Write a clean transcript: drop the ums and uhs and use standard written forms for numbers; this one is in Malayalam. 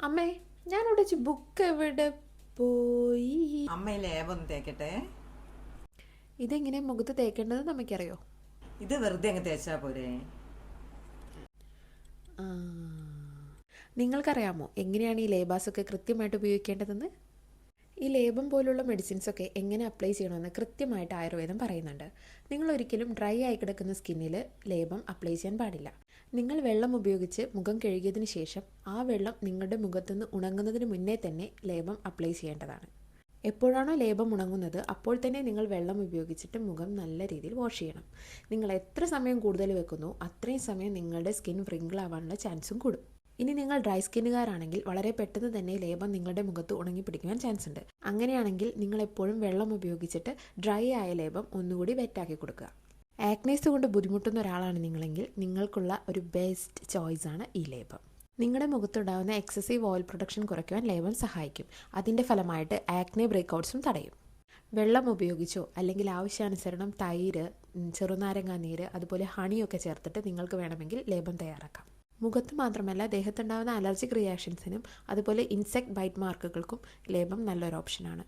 അമ്മേ, ഞാനിവിടെ വെച്ച് ബുക്ക് എവിടെ പോയി? അമ്മ ലേബൊന്ന് തേക്കട്ടെ. ഇതെങ്ങനെ മുഖത്ത് തേക്കേണ്ടത് നമുക്കറിയോ? ഇത് വെറുതെ അങ്ങ് തേച്ചാ പോരെ? ആ, നിങ്ങൾക്കറിയാമോ എങ്ങനെയാണ് ഈ ലേബാസൊക്കെ കൃത്യമായിട്ട് ഉപയോഗിക്കേണ്ടതെന്ന്? ഈ ലേബം പോലുള്ള മെഡിസിൻസൊക്കെ എങ്ങനെ അപ്ലൈ ചെയ്യണമെന്ന് കൃത്യമായിട്ട് ആയുർവേദം പറയുന്നുണ്ട്. നിങ്ങൾ ഒരിക്കലും ഡ്രൈ ആയി കിടക്കുന്ന സ്കിന്നിൽ ലേബം അപ്ലൈ ചെയ്യാൻ പാടില്ല. നിങ്ങൾ വെള്ളം ഉപയോഗിച്ച് മുഖം കഴുകിയതിന് ശേഷം ആ വെള്ളം നിങ്ങളുടെ മുഖത്തുനിന്ന് ഉണങ്ങുന്നതിന് മുന്നേ തന്നെ ലേബം അപ്ലൈ ചെയ്യേണ്ടതാണ്. എപ്പോഴാണോ ലേബം ഉണങ്ങുന്നത് അപ്പോൾ തന്നെ നിങ്ങൾ വെള്ളം ഉപയോഗിച്ചിട്ട് മുഖം നല്ല രീതിയിൽ വാഷ് ചെയ്യണം. നിങ്ങൾ എത്ര സമയം കൂടുതൽ വെക്കുന്നോ അത്രയും സമയം നിങ്ങളുടെ സ്കിൻ വ്രിങ്കിൾ ആവാനുള്ള ചാൻസും കൂടും. ഇനി നിങ്ങൾ ഡ്രൈ സ്കിന്നുകാരാണെങ്കിൽ വളരെ പെട്ടെന്ന് തന്നെ ലേബം നിങ്ങളുടെ മുഖത്ത് ഉണങ്ങിപ്പിടിക്കുവാൻ ചാൻസ് ഉണ്ട്. അങ്ങനെയാണെങ്കിൽ നിങ്ങൾ എപ്പോഴും വെള്ളം ഉപയോഗിച്ചിട്ട് ഡ്രൈ ആയ ലേബം ഒന്നുകൂടി വെറ്റാക്കി കൊടുക്കുക. ആക്നേസ് കൊണ്ട് ബുദ്ധിമുട്ടുന്ന ഒരാളാണ് നിങ്ങളെങ്കിൽ നിങ്ങൾക്കുള്ള ഒരു ബെസ്റ്റ് ചോയ്സ് ആണ് ഈ ലേബം. നിങ്ങളുടെ മുഖത്തുണ്ടാകുന്ന എക്സസീവ് ഓയിൽ പ്രൊഡക്ഷൻ കുറയ്ക്കുവാൻ ലേബം സഹായിക്കും. അതിൻ്റെ ഫലമായിട്ട് ആക്നെ ബ്രേക്കൗട്ട്സും തടയും. വെള്ളം ഉപയോഗിച്ചോ അല്ലെങ്കിൽ ആവശ്യാനുസരണം തൈര്, ചെറുനാരങ്ങ നീര്, അതുപോലെ ഹണിയൊക്കെ ചേർത്തിട്ട് നിങ്ങൾക്ക് വേണമെങ്കിൽ ലേബം തയ്യാറാക്കാം. മുഖത്ത് മാത്രമല്ല ദേഹത്തുണ്ടാകുന്ന അലർജിക് റിയാക്ഷൻസിനും അതുപോലെ ഇൻസെക്ട് ബൈറ്റ് മാർക്കുകൾക്കും ലേബം നല്ലൊരു ഓപ്ഷനാണ്.